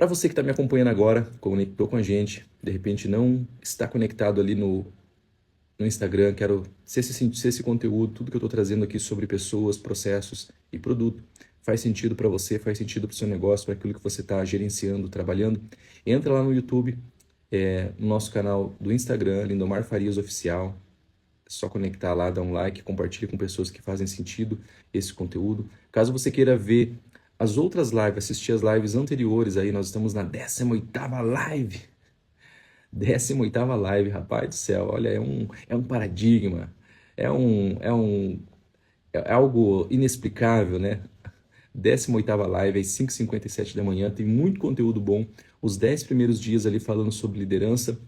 Para você que está me acompanhando agora, conectou com a gente, de repente não está conectado ali no Instagram, quero se esse conteúdo, tudo que eu estou trazendo aqui sobre pessoas, processos e produto, faz sentido para você, faz sentido para o seu negócio, para aquilo que você está gerenciando, trabalhando, entra lá no YouTube, no nosso canal do Instagram, Lindomar Farias Oficial. É só conectar lá, dar um like, compartilhe com pessoas que fazem sentido esse conteúdo. Caso você queira ver as outras lives, assistir as lives anteriores aí, nós estamos na 18ª live. 18ª live, rapaz do céu, olha, é um paradigma, é algo inexplicável, né? 18ª live, às 5h57 da manhã, tem muito conteúdo bom. Os 10 primeiros dias ali falando sobre liderança,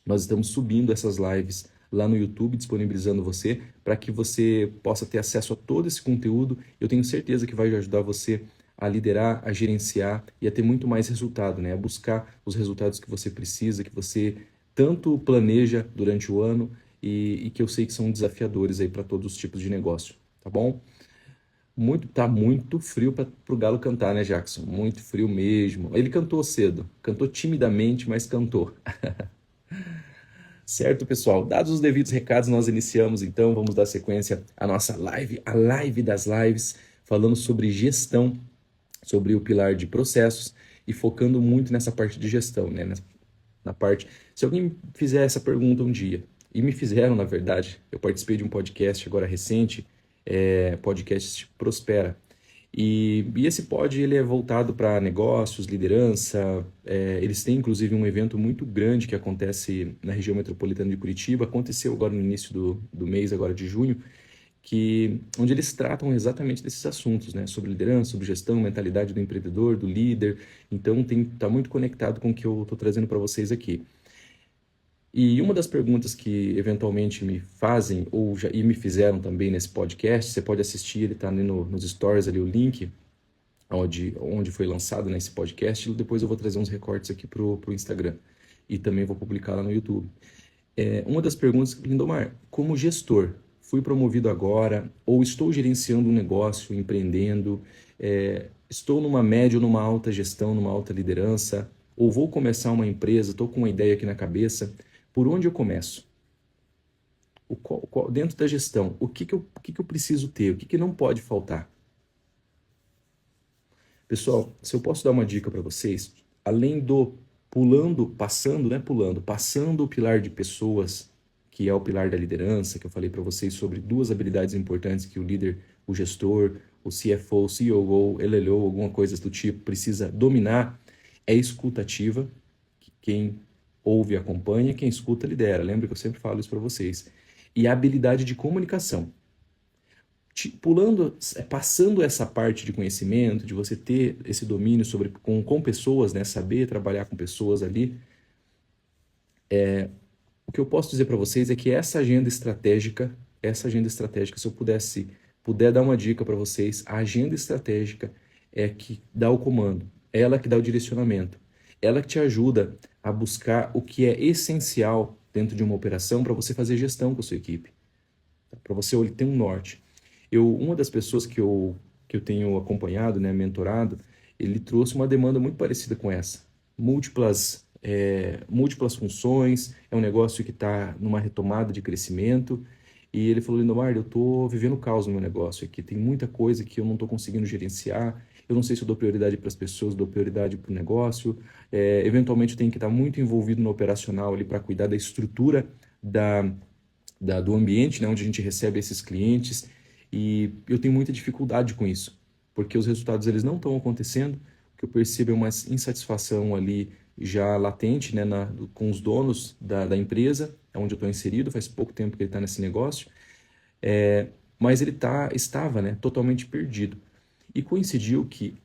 nós estamos subindo essas lives lá no YouTube, disponibilizando você, para que você possa ter acesso a todo esse conteúdo. Eu tenho certeza que vai ajudar você a liderar, a gerenciar e a ter muito mais resultado, né? A buscar os resultados que você precisa, que você tanto planeja durante o ano e que eu sei que são desafiadores aí para todos os tipos de negócio, tá bom? Tá muito frio para o Galo cantar, né, Jackson? Muito frio mesmo. Ele cantou cedo, cantou timidamente, mas cantou. Certo, pessoal? Dados os devidos recados, nós iniciamos então, vamos dar sequência à nossa live, a live das lives, falando sobre gestão, sobre o pilar de processos e focando muito nessa parte de gestão, né? Na parte, se alguém fizer essa pergunta um dia, e me fizeram, na verdade, eu participei de um podcast agora recente, podcast Prospera, e esse pod ele é voltado para negócios, liderança, eles têm inclusive um evento muito grande que acontece na região metropolitana de Curitiba, aconteceu agora no início do mês, agora de junho, onde eles tratam exatamente desses assuntos, né? Sobre liderança, sobre gestão, mentalidade do empreendedor, do líder. Então tá muito conectado com o que eu estou trazendo para vocês aqui. E uma das perguntas que eventualmente me fazem e me fizeram também nesse podcast, você pode assistir, ele está ali nos stories ali o link onde foi lançado nesse podcast. E depois eu vou trazer uns recortes aqui pro Instagram e também vou publicar lá no YouTube. Uma das perguntas, Lindomar, como gestor, fui promovido agora, ou estou gerenciando um negócio, empreendendo, estou numa média ou numa alta gestão, numa alta liderança, ou vou começar uma empresa, estou com uma ideia aqui na cabeça, por onde eu começo? Dentro da gestão, o que eu preciso ter, o que não pode faltar? Pessoal, se eu posso dar uma dica para vocês, além do passando o pilar de pessoas, que é o pilar da liderança, que eu falei para vocês sobre duas habilidades importantes que o líder, o gestor, o CFO, COO, LLO, alguma coisa do tipo, precisa dominar, é escuta ativa, que quem ouve acompanha, quem escuta lidera. Lembra que eu sempre falo isso para vocês. E a habilidade de comunicação. Passando essa parte de conhecimento, de você ter esse domínio com pessoas, né? Saber trabalhar com pessoas ali. O que eu posso dizer para vocês é que essa agenda estratégica, se eu puder dar uma dica para vocês, a agenda estratégica é que dá o comando, é ela que dá o direcionamento, ela que te ajuda a buscar o que é essencial dentro de uma operação para você fazer gestão com a sua equipe, para você ter um norte. Uma das pessoas que eu tenho acompanhado, né, mentorado, ele trouxe uma demanda muito parecida com essa. Múltiplas funções, é um negócio que está numa retomada de crescimento, e ele falou, Lindomar, eu estou vivendo caos no meu negócio aqui, tem muita coisa que eu não estou conseguindo gerenciar, eu não sei se eu dou prioridade para as pessoas, dou prioridade para o negócio, eventualmente eu tenho que estar muito envolvido no operacional ali para cuidar da estrutura do ambiente, né, onde a gente recebe esses clientes, e eu tenho muita dificuldade com isso, porque os resultados eles não estão acontecendo, o que eu percebo é uma insatisfação ali já latente, né, com os donos da empresa, onde eu estou inserido, faz pouco tempo que ele está nesse negócio, mas ele estava, né, totalmente perdido. E coincidiu que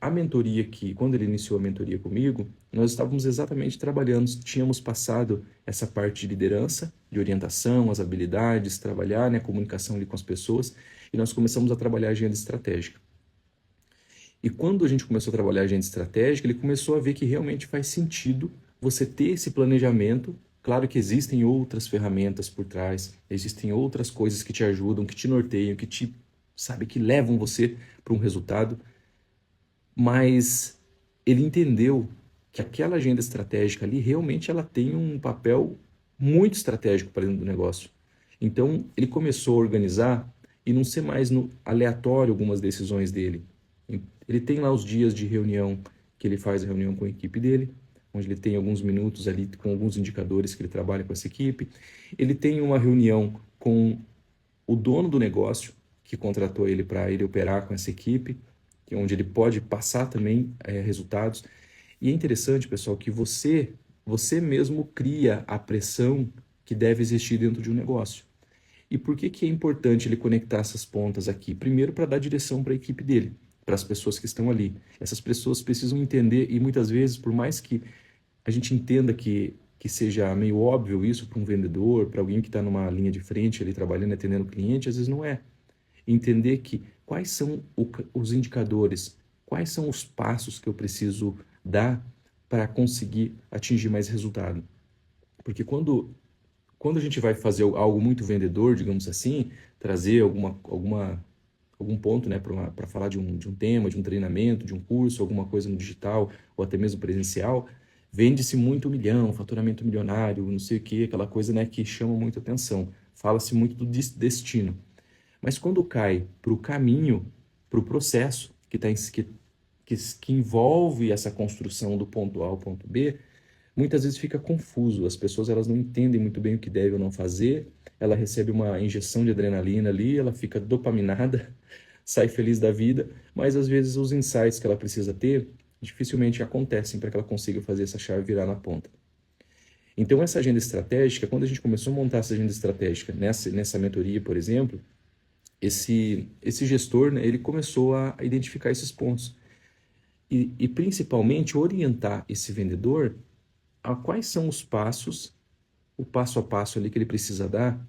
quando ele iniciou a mentoria comigo, nós estávamos exatamente trabalhando, tínhamos passado essa parte de liderança, de orientação, as habilidades, trabalhar, né, a comunicação ali com as pessoas, e nós começamos a trabalhar a agenda estratégica. E quando a gente começou a trabalhar a agenda estratégica, ele começou a ver que realmente faz sentido você ter esse planejamento. Claro que existem outras ferramentas por trás, existem outras coisas que te ajudam, que te norteiam, que levam você para um resultado, mas ele entendeu que aquela agenda estratégica ali realmente ela tem um papel muito estratégico para dentro do negócio. Então, ele começou a organizar e não ser mais no aleatório algumas decisões dele. Ele tem lá os dias de reunião, que ele faz a reunião com a equipe dele, onde ele tem alguns minutos ali com alguns indicadores que ele trabalha com essa equipe. Ele tem uma reunião com o dono do negócio, que contratou ele para ele operar com essa equipe, onde ele pode passar também resultados. E é interessante, pessoal, que você mesmo cria a pressão que deve existir dentro de um negócio. E por que é importante ele conectar essas pontas aqui? Primeiro, para dar direção para a equipe dele, para as pessoas que estão ali. Essas pessoas precisam entender, e muitas vezes, por mais que a gente entenda que seja meio óbvio isso para um vendedor, para alguém que está numa linha de frente ali trabalhando, atendendo o cliente, às vezes não é. Entender que quais são os indicadores, quais são os passos que eu preciso dar para conseguir atingir mais resultado. Porque quando a gente vai fazer algo muito vendedor, digamos assim, trazer algum ponto, né, para falar de um tema, de um treinamento, de um curso, alguma coisa no digital ou até mesmo presencial, vende-se muito 1 milhão, faturamento milionário, não sei o que, aquela coisa, né, que chama muito atenção. Fala-se muito do destino. Mas quando cai para o caminho, para o processo que envolve essa construção do ponto A ao ponto B, muitas vezes fica confuso. As pessoas elas não entendem muito bem o que deve ou não fazer. Ela recebe uma injeção de adrenalina ali, ela fica dopaminada, sai feliz da vida, mas às vezes os insights que ela precisa ter dificilmente acontecem para que ela consiga fazer essa chave virar na ponta. Então essa agenda estratégica, quando a gente começou a montar essa agenda estratégica nessa mentoria, por exemplo, esse gestor, né, ele começou a identificar esses pontos e principalmente orientar esse vendedor a quais são os passos, o passo a passo ali que ele precisa dar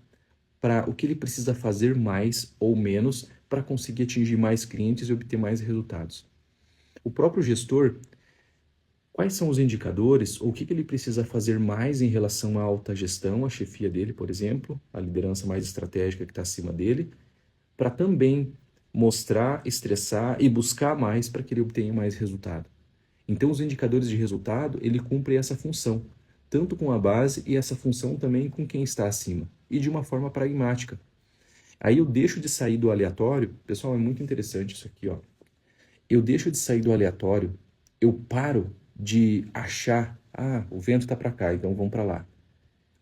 para o que ele precisa fazer mais ou menos para conseguir atingir mais clientes e obter mais resultados. O próprio gestor, quais são os indicadores ou o que ele precisa fazer mais em relação à alta gestão, a chefia dele, por exemplo, a liderança mais estratégica que está acima dele, para também mostrar, estressar e buscar mais para que ele obtenha mais resultado. Então, os indicadores de resultado, ele cumpre essa função, tanto com a base e essa função também com quem está acima, e de uma forma pragmática. Aí eu deixo de sair do aleatório, pessoal, é muito interessante isso aqui, ó. Eu deixo de sair do aleatório, eu paro de achar, o vento está para cá, então vamos para lá.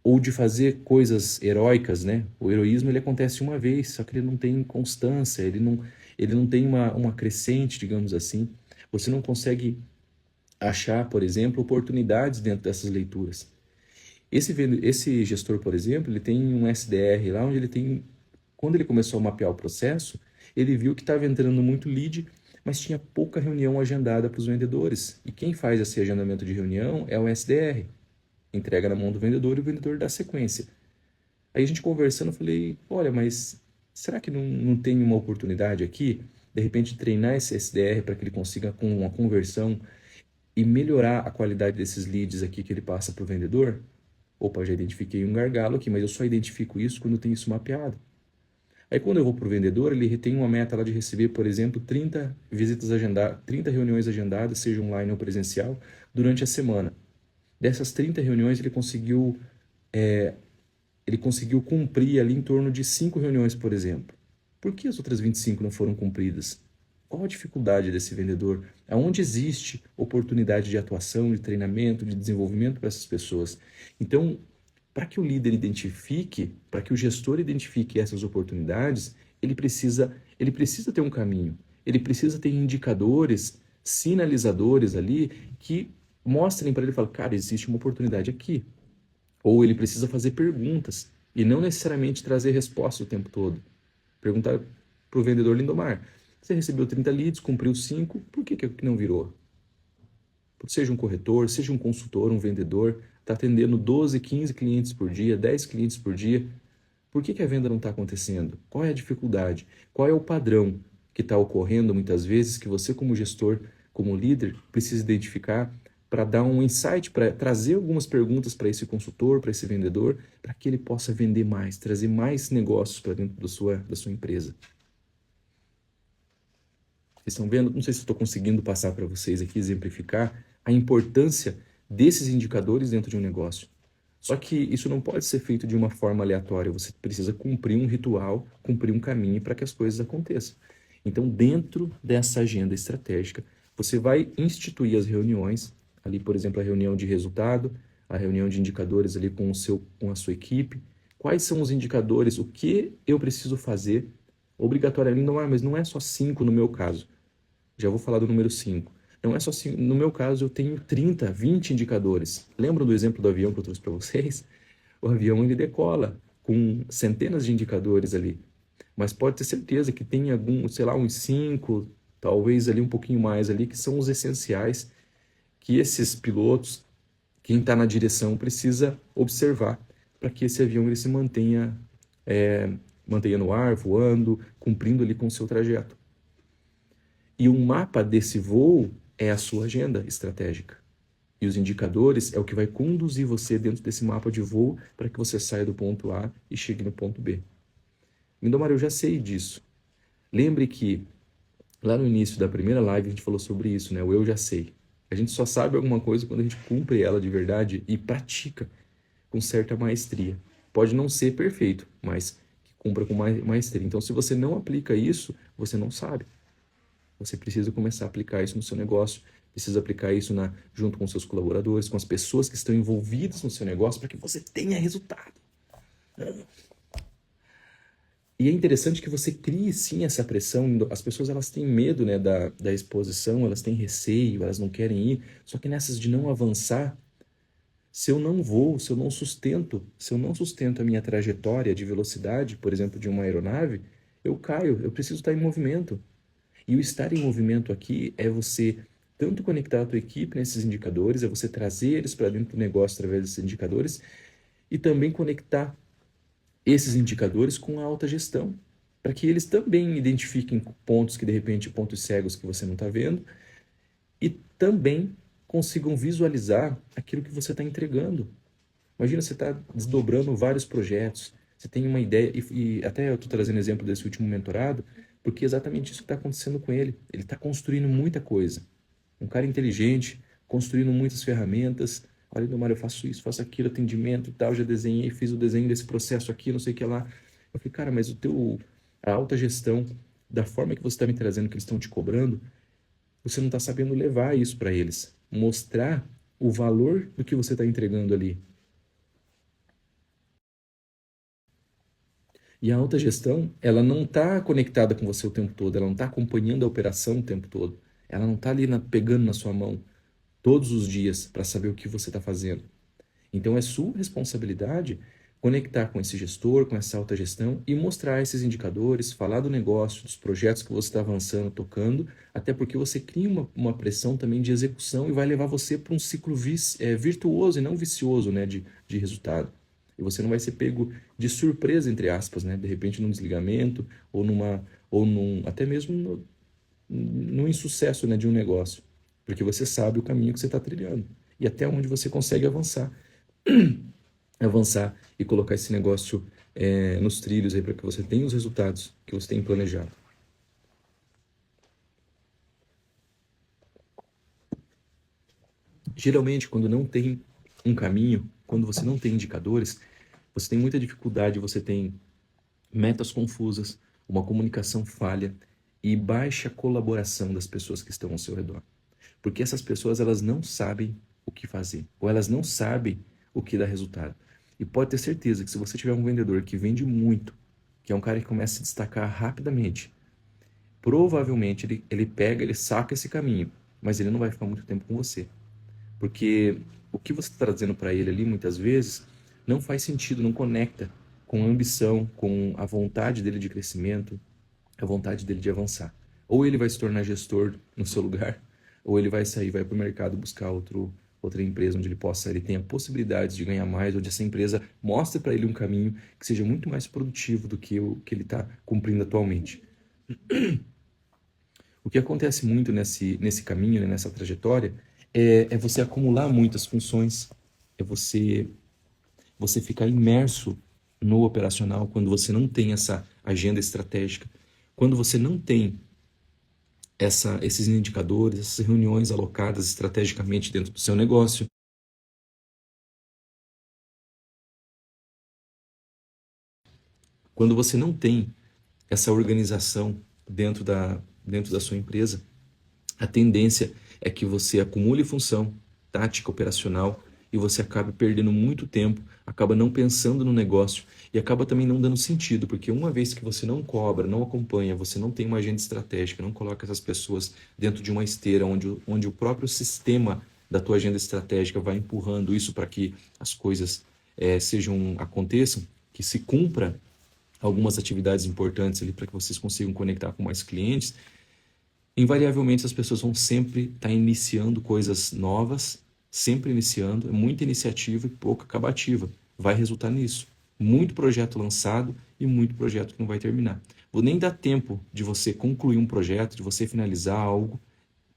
Ou de fazer coisas heróicas, né? O heroísmo ele acontece uma vez, só que ele não tem constância, ele não tem uma crescente, digamos assim. Você não consegue achar, por exemplo, oportunidades dentro dessas leituras. Esse gestor, por exemplo, ele tem um SDR lá onde ele tem, quando ele começou a mapear o processo, ele viu que estava entrando muito lead, mas tinha pouca reunião agendada para os vendedores. E quem faz esse agendamento de reunião é o SDR. Entrega na mão do vendedor e o vendedor dá sequência. Aí a gente conversando, eu falei, olha, mas será que não tem uma oportunidade aqui? De repente treinar esse SDR para que ele consiga com uma conversão e melhorar a qualidade desses leads aqui que ele passa para o vendedor? Opa, já identifiquei um gargalo aqui, mas eu só identifico isso quando eu tenho isso mapeado. Aí quando eu vou para o vendedor, ele tem uma meta lá de receber, por exemplo, 30 visitas agendadas, 30 reuniões agendadas, seja online ou presencial, durante a semana. Dessas 30 reuniões, ele conseguiu cumprir ali em torno de 5 reuniões, por exemplo. Por que as outras 25 não foram cumpridas? Qual a dificuldade desse vendedor? Aonde existe oportunidade de atuação, de treinamento, de desenvolvimento para essas pessoas? Então, para que o líder identifique, para que o gestor identifique essas oportunidades, ele precisa ter um caminho. Ele precisa ter indicadores, sinalizadores ali que mostrem para ele, falar, cara, existe uma oportunidade aqui. Ou ele precisa fazer perguntas e não necessariamente trazer resposta o tempo todo. Perguntar para o vendedor Lindomar, você recebeu 30 leads, cumpriu 5, por que não virou? Seja um corretor, seja um consultor, um vendedor, está atendendo 12, 15 clientes por dia, 10 clientes por dia. Por que a venda não está acontecendo? Qual é a dificuldade? Qual é o padrão que está ocorrendo muitas vezes que você como gestor, como líder, precisa identificar para dar um insight, para trazer algumas perguntas para esse consultor, para esse vendedor, para que ele possa vender mais, trazer mais negócios para dentro da sua empresa. Vocês estão vendo? Não sei se estou conseguindo passar para vocês aqui, exemplificar a importância desses indicadores dentro de um negócio. Só que isso não pode ser feito de uma forma aleatória. Você precisa cumprir um ritual, cumprir um caminho para que as coisas aconteçam. Então, dentro dessa agenda estratégica, você vai instituir as reuniões, ali, por exemplo, a reunião de resultado, a reunião de indicadores ali com a sua equipe. Quais são os indicadores? O que eu preciso fazer obrigatoriamente? Não, mas não é só 5 no meu caso. Já vou falar do número 5. Não é só assim, no meu caso eu tenho 30, 20 indicadores. Lembram do exemplo do avião que eu trouxe para vocês? O avião ele decola com centenas de indicadores ali, mas pode ter certeza que tem algum, sei lá, uns 5, talvez ali um pouquinho mais ali, que são os essenciais que esses pilotos, quem está na direção, precisa observar para que esse avião ele se mantenha no ar, voando, cumprindo ali com o seu trajeto. E um mapa desse voo é a sua agenda estratégica. E os indicadores é o que vai conduzir você dentro desse mapa de voo para que você saia do ponto A e chegue no ponto B. Lindomar, eu já sei disso. Lembre que lá no início da primeira live a gente falou sobre isso, né? O eu já sei. A gente só sabe alguma coisa quando a gente cumpre ela de verdade e pratica com certa maestria. Pode não ser perfeito, mas que cumpra com maestria. Então, se você não aplica isso, você não sabe. Você precisa começar a aplicar isso no seu negócio, precisa aplicar isso junto com seus colaboradores, com as pessoas que estão envolvidas no seu negócio, para que você tenha resultado. E é interessante que você crie sim essa pressão. As pessoas elas têm medo, né, da exposição, elas têm receio, elas não querem ir. Só que nessas de não avançar, se eu não vou, se eu não sustento a minha trajetória de velocidade, por exemplo, de uma aeronave, eu caio, eu preciso estar em movimento. E o estar em movimento aqui é você tanto conectar a tua equipe nesses indicadores, é você trazer eles para dentro do negócio através desses indicadores e também conectar esses indicadores com a alta gestão, para que eles também identifiquem pontos que de repente, pontos cegos que você não está vendo e também consigam visualizar aquilo que você está entregando. Imagina você está desdobrando vários projetos, você tem uma ideia, e até eu estou trazendo exemplo desse último mentorado, porque é exatamente isso que está acontecendo com ele. Ele está construindo muita coisa. Um cara inteligente, construindo muitas ferramentas. Olha, Lindomar, eu faço isso, faço aquilo, atendimento e tal, já desenhei, fiz o desenho desse processo aqui, não sei o que lá. Eu falei, cara, mas a alta gestão, da forma que você está me trazendo, que eles estão te cobrando, você não está sabendo levar isso para eles. Mostrar o valor do que você está entregando ali. E a alta gestão, ela não está conectada com você o tempo todo, ela não está acompanhando a operação o tempo todo. Ela não está ali pegando na sua mão todos os dias para saber o que você está fazendo. Então é sua responsabilidade conectar com esse gestor, com essa alta gestão e mostrar esses indicadores, falar do negócio, dos projetos que você está avançando, tocando, até porque você cria uma pressão também de execução e vai levar você para um ciclo virtuoso e não vicioso, né, de resultado. E você não vai ser pego de surpresa, entre aspas, né, de repente num desligamento ou até mesmo no insucesso, né, de um negócio, porque você sabe o caminho que você está trilhando e até onde você consegue avançar e colocar esse negócio nos trilhos aí para que você tenha os resultados que você tem planejado. Geralmente, quando não tem um caminho, quando você não tem indicadores, você tem muita dificuldade, você tem metas confusas, uma comunicação falha e baixa colaboração das pessoas que estão ao seu redor. Porque essas pessoas elas não sabem o que fazer, ou elas não sabem o que dá resultado. E pode ter certeza que se você tiver um vendedor que vende muito, que é um cara que começa a se destacar rapidamente, provavelmente ele saca esse caminho, mas ele não vai ficar muito tempo com você. Porque o que você está trazendo para ele ali, muitas vezes, não faz sentido, não conecta com a ambição, com a vontade dele de crescimento, a vontade dele de avançar. Ou ele vai se tornar gestor no seu lugar, ou ele vai sair, vai para o mercado buscar outra empresa onde ele tenha possibilidades de ganhar mais, onde essa empresa mostre para ele um caminho que seja muito mais produtivo do que o que ele está cumprindo atualmente. O que acontece muito nesse caminho, né, nessa trajetória, é você acumular muitas funções, é você ficar imerso no operacional quando você não tem essa agenda estratégica, quando você não tem esses indicadores, essas reuniões alocadas estrategicamente dentro do seu negócio. Quando você não tem essa organização dentro da sua empresa, a tendência é que você acumule função, tática operacional e você acabe perdendo muito tempo, acaba não pensando no negócio e acaba também não dando sentido, porque uma vez que você não cobra, não acompanha, você não tem uma agenda estratégica, não coloca essas pessoas dentro de uma esteira onde o próprio sistema da tua agenda estratégica vai empurrando isso para que as coisas aconteçam, que se cumpra algumas atividades importantes ali para que vocês consigam conectar com mais clientes, invariavelmente as pessoas vão sempre estar iniciando coisas novas, sempre iniciando, é muita iniciativa e pouca acabativa. Vai resultar nisso. Muito projeto lançado e muito projeto que não vai terminar. Vou nem dar tempo de você concluir um projeto, de você finalizar algo,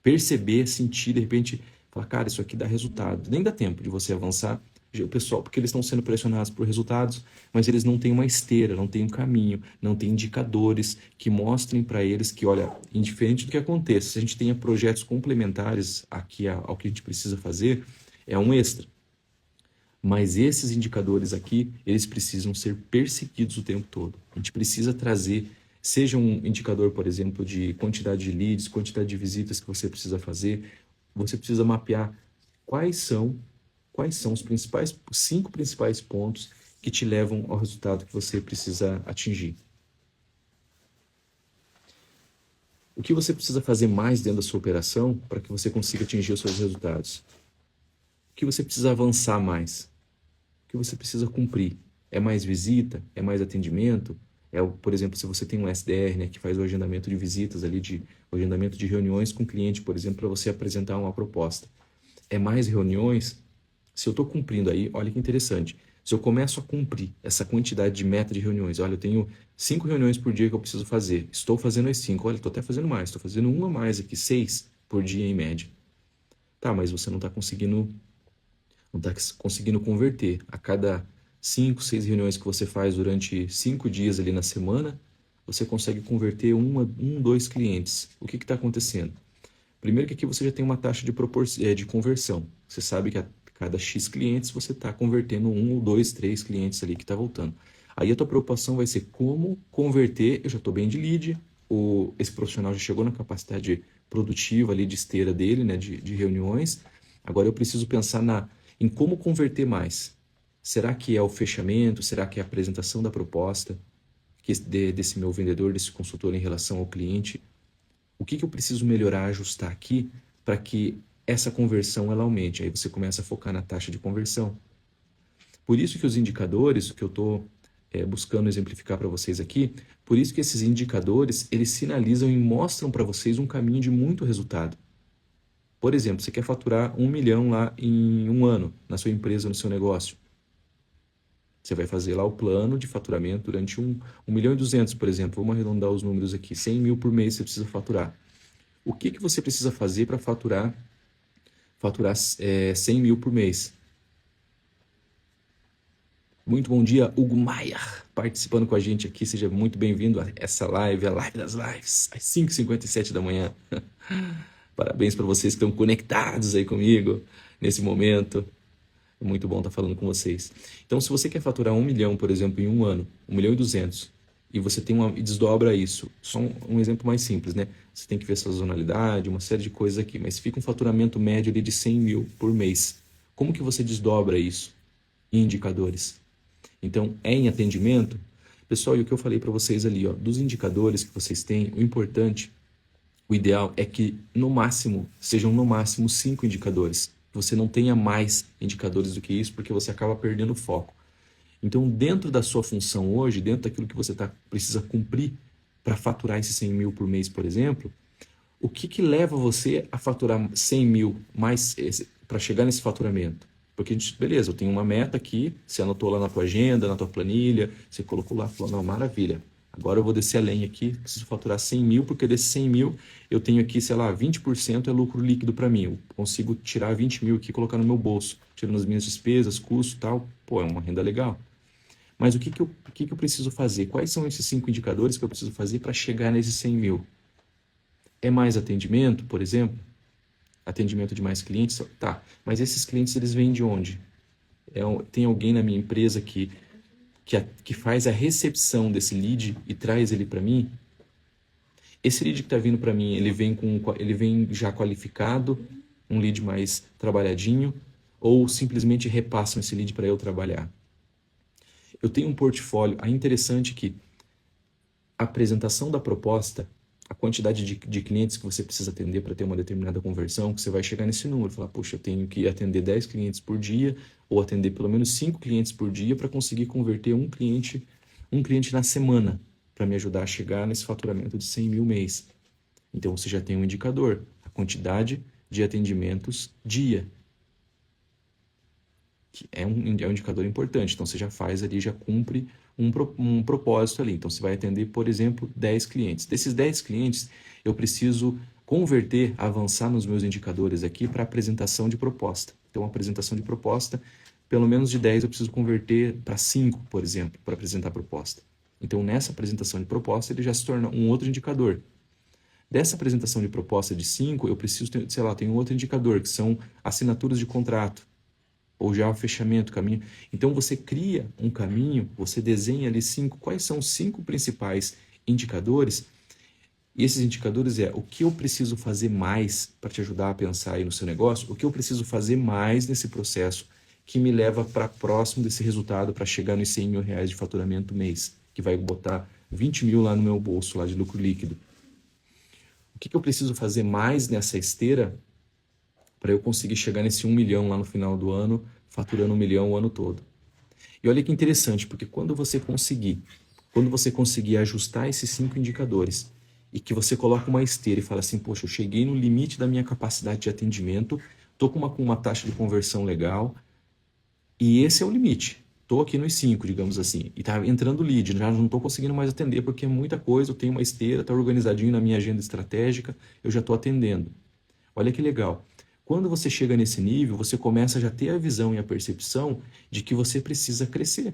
perceber, sentir, de repente, falar, cara, isso aqui dá resultado. Nem dá tempo de você avançar. O pessoal, porque eles estão sendo pressionados por resultados, mas eles não têm uma esteira, não têm um caminho, não têm indicadores que mostrem para eles que, olha, indiferente do que aconteça, se a gente tenha projetos complementares aqui ao que a gente precisa fazer, é um extra. Mas esses indicadores aqui, eles precisam ser perseguidos o tempo todo. A gente precisa trazer, seja um indicador, por exemplo, de quantidade de leads, quantidade de visitas que você precisa fazer, você precisa mapear quais são os 5 principais pontos que te levam ao resultado que você precisa atingir. O que você precisa fazer mais dentro da sua operação para que você consiga atingir os seus resultados? O que você precisa avançar mais? O que você precisa cumprir? É mais visita? É mais atendimento? Por exemplo, se você tem um SDR, né, que faz o agendamento de visitas ali, o agendamento de reuniões com o cliente, por exemplo, para você apresentar uma proposta. É mais reuniões? Se eu estou cumprindo aí, olha que interessante. Se eu começo a cumprir essa quantidade de meta de reuniões, olha, eu tenho 5 reuniões por dia que eu preciso fazer. Estou fazendo as 5. Olha, estou até fazendo mais. Estou fazendo uma a mais aqui, 6 por dia em média. Tá, mas você não está conseguindo converter. A cada 5, 6 reuniões que você faz durante 5 dias ali na semana, você consegue converter 2 clientes. O que está acontecendo? Primeiro que aqui você já tem uma taxa de conversão. Você sabe que a cada X clientes você está convertendo 1 ou 2, 3 clientes ali que está voltando. Aí a tua preocupação vai ser como converter, eu já estou bem de lead, esse profissional já chegou na capacidade produtiva ali de esteira dele, né, de reuniões. Agora eu preciso pensar em como converter mais. Será que é o fechamento? Será que é a apresentação da proposta desse meu vendedor, desse consultor em relação ao cliente? O que eu preciso melhorar, ajustar aqui para que essa conversão ela aumente? Aí você começa a focar na taxa de conversão. Por isso que os indicadores, que eu estou buscando exemplificar para vocês aqui, por isso que esses indicadores, eles sinalizam e mostram para vocês um caminho de muito resultado. Por exemplo, você quer faturar 1 milhão lá em um ano, na sua empresa, no seu negócio. Você vai fazer lá o plano de faturamento durante 1 milhão e 200, por exemplo. Vamos arredondar os números aqui. 100 mil por mês você precisa faturar. O que você precisa fazer para faturar 100 mil por mês? Muito bom dia, Hugo Maier, participando com a gente aqui. Seja muito bem-vindo a essa live, a live das lives, às 5h57 da manhã. Parabéns para vocês que estão conectados aí comigo nesse momento. É muito bom estar falando com vocês. Então, se você quer faturar 1 milhão, por exemplo, em um ano, 1 milhão e 200, e você e desdobra isso, só um exemplo mais simples, né? Você tem que ver sazonalidade, uma série de coisas aqui, mas fica um faturamento médio ali de 100 mil por mês. Como que você desdobra isso em indicadores? Então, é em atendimento? Pessoal, e o que eu falei para vocês ali, ó, dos indicadores que vocês têm, o importante, o ideal é que sejam no máximo 5 indicadores. Você não tenha mais indicadores do que isso, porque você acaba perdendo o foco. Então, dentro da sua função hoje, dentro daquilo que você precisa cumprir para faturar esses 100 mil por mês, por exemplo, o que leva você a faturar 100 mil mais para chegar nesse faturamento? Porque, beleza, eu tenho uma meta aqui, você anotou lá na tua agenda, na tua planilha, você colocou lá, falou, não, maravilha. Agora eu vou descer a lenha aqui, preciso faturar 100 mil, porque desses 100 mil eu tenho aqui, sei lá, 20% é lucro líquido para mim. Eu consigo tirar 20 mil aqui e colocar no meu bolso, tirando as minhas despesas, custo e tal. Pô, é uma renda legal. Mas o que eu preciso fazer? Quais são esses 5 indicadores que eu preciso fazer para chegar nesses 100 mil? É mais atendimento, por exemplo? Atendimento de mais clientes? Tá, mas esses clientes eles vêm de onde? Tem alguém na minha empresa que que faz a recepção desse lead e traz ele para mim, esse lead que está vindo para mim, ele vem já qualificado, um lead mais trabalhadinho, ou simplesmente repassam esse lead para eu trabalhar? Eu tenho um portfólio. É interessante que a apresentação da proposta, a quantidade de clientes que você precisa atender para ter uma determinada conversão, que você vai chegar nesse número, falar, poxa, eu tenho que atender 10 clientes por dia, ou atender pelo menos 5 clientes por dia para conseguir converter um cliente na semana, para me ajudar a chegar nesse faturamento de 100 mil mês. Então você já tem um indicador, a quantidade de atendimentos dia, que é um indicador importante. Então você já faz ali, já cumpre um propósito ali. Então você vai atender, por exemplo, 10 clientes. Desses 10 clientes, eu preciso converter, avançar nos meus indicadores aqui para apresentação de proposta. Então, a apresentação de proposta, pelo menos de 10 eu preciso converter para 5, por exemplo, para apresentar a proposta. Então, nessa apresentação de proposta, ele já se torna um outro indicador. Dessa apresentação de proposta de 5, eu preciso ter, sei lá, tem um outro indicador, que são assinaturas de contrato, ou já o fechamento, caminho. Então, você cria um caminho, você desenha ali quais são os 5 principais indicadores, e esses indicadores o que eu preciso fazer mais para te ajudar a pensar aí no seu negócio, o que eu preciso fazer mais nesse processo que me leva para próximo desse resultado, para chegar nos 100 mil reais de faturamento mês, que vai botar 20 mil lá no meu bolso, lá de lucro líquido. O que eu preciso fazer mais nessa esteira para eu conseguir chegar nesse 1 milhão lá no final do ano, faturando 1 milhão o ano todo? E olha que interessante, porque quando você conseguir ajustar esses 5 indicadores e que você coloca uma esteira e fala assim, poxa, eu cheguei no limite da minha capacidade de atendimento, estou com uma taxa de conversão legal e esse é o limite. Estou aqui nos 5, digamos assim, e está entrando lead, já não estou conseguindo mais atender porque é muita coisa, eu tenho uma esteira, está organizadinho na minha agenda estratégica, eu já estou atendendo. Olha que legal. Quando você chega nesse nível, você começa já a ter a visão e a percepção de que você precisa crescer.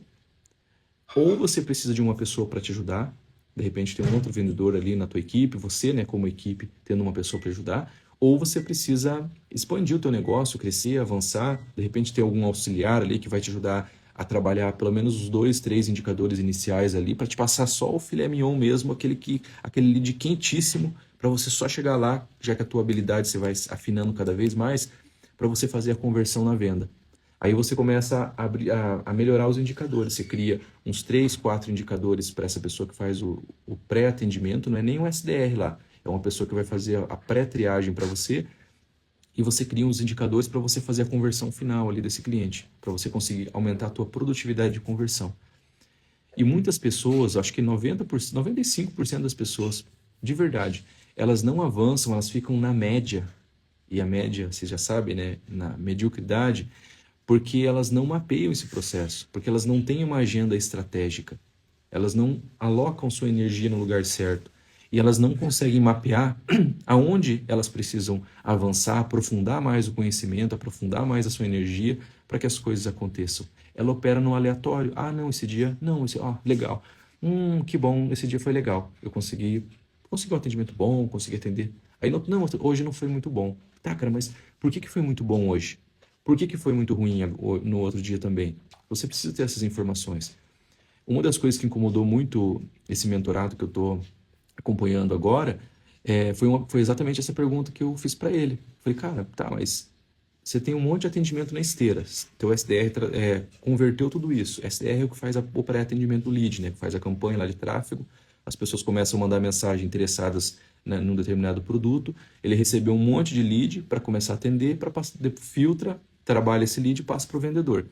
Ou você precisa de uma pessoa para te ajudar, de repente tem um outro vendedor ali na tua equipe, você, né, como equipe, tendo uma pessoa para ajudar, ou você precisa expandir o teu negócio, crescer, avançar, de repente ter algum auxiliar ali que vai te ajudar a trabalhar pelo menos os 2, 3 indicadores iniciais ali, para te passar só o filé mignon mesmo, aquele lead quentíssimo, para você só chegar lá, já que a tua habilidade você vai afinando cada vez mais, para você fazer a conversão na venda. Aí você começa a melhorar os indicadores. Você cria uns 3, 4 indicadores para essa pessoa que faz o pré-atendimento. Não é nem um SDR lá. É uma pessoa que vai fazer a pré-triagem para você. E você cria uns indicadores para você fazer a conversão final ali desse cliente. Para você conseguir aumentar a tua produtividade de conversão. E muitas pessoas, acho que 95% das pessoas, de verdade, elas não avançam, elas ficam na média. E a média, você já sabe, né? Na mediocridade, porque elas não mapeiam esse processo, porque elas não têm uma agenda estratégica, elas não alocam sua energia no lugar certo e elas não conseguem mapear aonde elas precisam avançar, aprofundar mais o conhecimento, aprofundar mais a sua energia para que as coisas aconteçam. Ela opera no aleatório. Ah, não, esse dia, não, legal. Que bom, esse dia foi legal. Eu consegui um atendimento bom, consegui atender. Aí, não, hoje não foi muito bom. Tá, cara, mas por que foi muito bom hoje? Por que foi muito ruim no outro dia também? Você precisa ter essas informações. Uma das coisas que incomodou muito esse mentorado que eu estou acompanhando agora foi exatamente essa pergunta que eu fiz para ele. Falei, cara, tá, mas você tem um monte de atendimento na esteira. Teu SDR converteu tudo isso. SDR é o que faz o pré-atendimento do lead, né? Que faz a campanha lá de tráfego. As pessoas começam a mandar mensagem interessadas num determinado produto. Ele recebeu um monte de lead para começar a atender, filtra, trabalha esse lead e passa para o vendedor.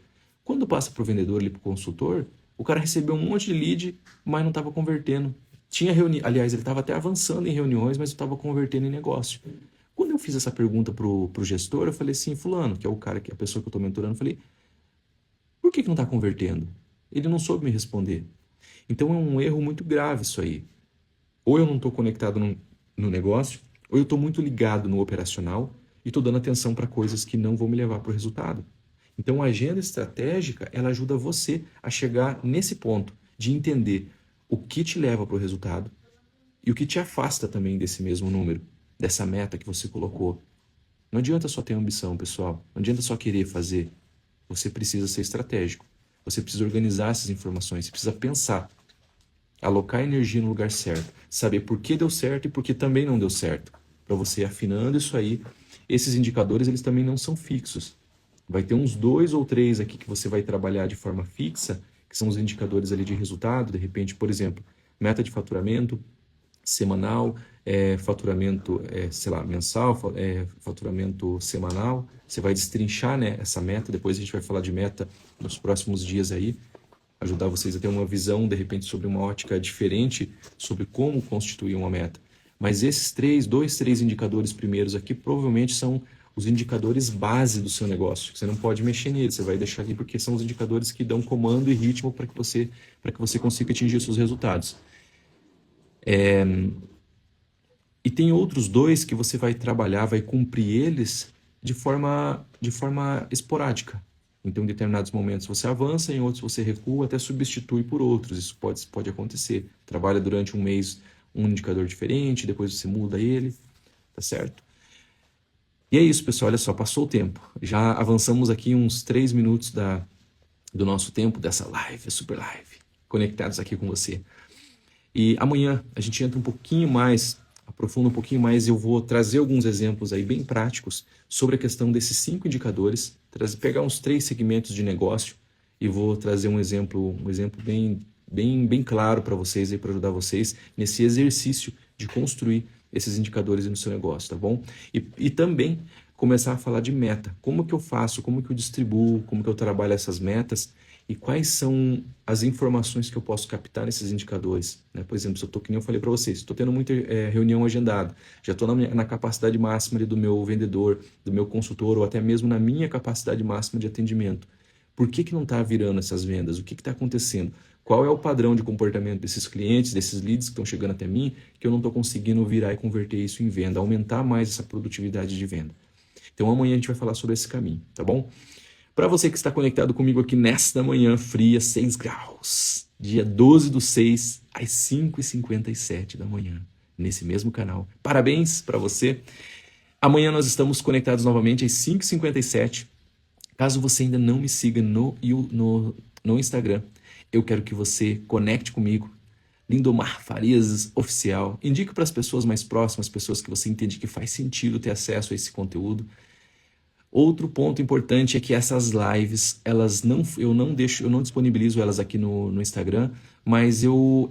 Quando passa para o vendedor ali para o consultor, o cara recebeu um monte de lead, mas não estava convertendo. Aliás, ele estava até avançando em reuniões, mas não estava convertendo em negócio. Quando eu fiz essa pergunta pro gestor, eu falei assim, fulano, que é a pessoa que eu estou mentorando, eu falei, por que não está convertendo? Ele não soube me responder. Então é um erro muito grave isso aí. Ou eu não estou conectado no negócio, ou eu estou muito ligado no operacional, e estou dando atenção para coisas que não vão me levar para o resultado. Então, a agenda estratégica, ela ajuda você a chegar nesse ponto de entender o que te leva para o resultado e o que te afasta também desse mesmo número, dessa meta que você colocou. Não adianta só ter ambição, pessoal. Não adianta só querer fazer. Você precisa ser estratégico. Você precisa organizar essas informações, você precisa pensar, alocar energia no lugar certo, saber por que deu certo e por que também não deu certo. Para você ir afinando isso aí, esses indicadores eles também não são fixos. Vai ter uns 2 ou 3 aqui que você vai trabalhar de forma fixa, que são os indicadores ali de resultado, de repente, por exemplo, meta de faturamento semanal, faturamento, sei lá, mensal, faturamento semanal. Você vai destrinchar, né, essa meta, depois a gente vai falar de meta nos próximos dias aí, ajudar vocês a ter uma visão, de repente, sobre uma ótica diferente, sobre como constituir uma meta. Mas esses 3 indicadores primeiros aqui provavelmente são os indicadores base do seu negócio, que você não pode mexer neles, você vai deixar aqui porque são os indicadores que dão comando e ritmo para que você consiga atingir os seus resultados. E tem outros 2 que você vai trabalhar, vai cumprir eles de forma esporádica. Então, em determinados momentos você avança, em outros você recua, até substitui por outros. Isso pode acontecer. Trabalha durante um mês um indicador diferente, depois você muda ele, tá certo? E é isso, pessoal. Olha só, passou o tempo. Já avançamos aqui uns 3 minutos do nosso tempo, dessa live, super live, conectados aqui com você. E amanhã a gente entra um pouquinho mais, aprofunda um pouquinho mais, e eu vou trazer alguns exemplos aí bem práticos sobre a questão desses 5 indicadores, pegar uns 3 segmentos de negócio e vou trazer um exemplo bem claro para vocês aí, para ajudar vocês nesse exercício de construir esses indicadores no seu negócio, tá bom? E também começar a falar de meta. Como que eu faço, como que eu distribuo, como que eu trabalho essas metas e quais são as informações que eu posso captar nesses indicadores, né? Por exemplo, se eu tô, que nem eu falei para vocês, estou tendo muita reunião agendada, já estou na capacidade máxima ali do meu vendedor, do meu consultor, ou até mesmo na minha capacidade máxima de atendimento. Por que não está virando essas vendas? O que está acontecendo? Qual é o padrão de comportamento desses clientes, desses leads que estão chegando até mim, que eu não estou conseguindo virar e converter isso em venda, aumentar mais essa produtividade de venda? Então amanhã a gente vai falar sobre esse caminho, tá bom? Para você que está conectado comigo aqui nesta manhã fria, 6 graus, dia 12/6, às 5h57 da manhã, nesse mesmo canal. Parabéns para você. Amanhã nós estamos conectados novamente às 5h57. Caso você ainda não me siga no Instagram, eu quero que você conecte comigo, Lindomar Farias Oficial. Indique para as pessoas mais próximas, pessoas que você entende que faz sentido ter acesso a esse conteúdo. Outro ponto importante é que essas lives, eu não disponibilizo elas aqui no Instagram, mas eu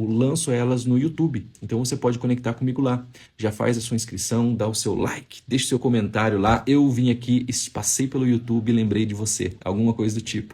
lanço elas no YouTube. Então você pode conectar comigo lá. Já faz a sua inscrição, dá o seu like, deixa o seu comentário lá. Eu vim aqui, passei pelo YouTube e lembrei de você. Alguma coisa do tipo.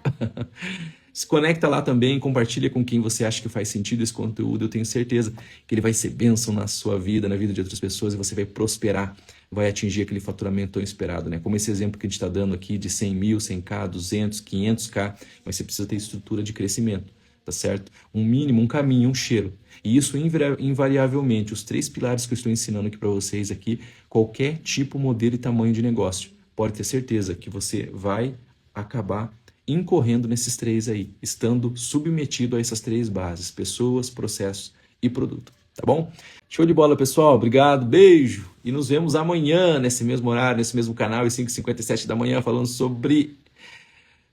Se conecta lá também, compartilha com quem você acha que faz sentido esse conteúdo. Eu tenho certeza que ele vai ser bênção na sua vida, na vida de outras pessoas, e você vai prosperar, vai atingir aquele faturamento tão esperado, né? Como esse exemplo que a gente está dando aqui de 100 mil, 100k, 200, 500k, mas você precisa ter estrutura de crescimento, tá certo? Um mínimo, um caminho, um cheiro. E isso invariavelmente, os 3 pilares que eu estou ensinando aqui para vocês aqui, qualquer tipo, modelo e tamanho de negócio, pode ter certeza que você vai acabar incorrendo nesses 3 aí, estando submetido a essas 3 bases: pessoas, processos e produto, tá bom? Show de bola, pessoal, obrigado, beijo, e nos vemos amanhã nesse mesmo horário, nesse mesmo canal, às 5h57 da manhã, falando sobre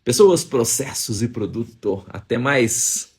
pessoas, processos e produto. Até mais!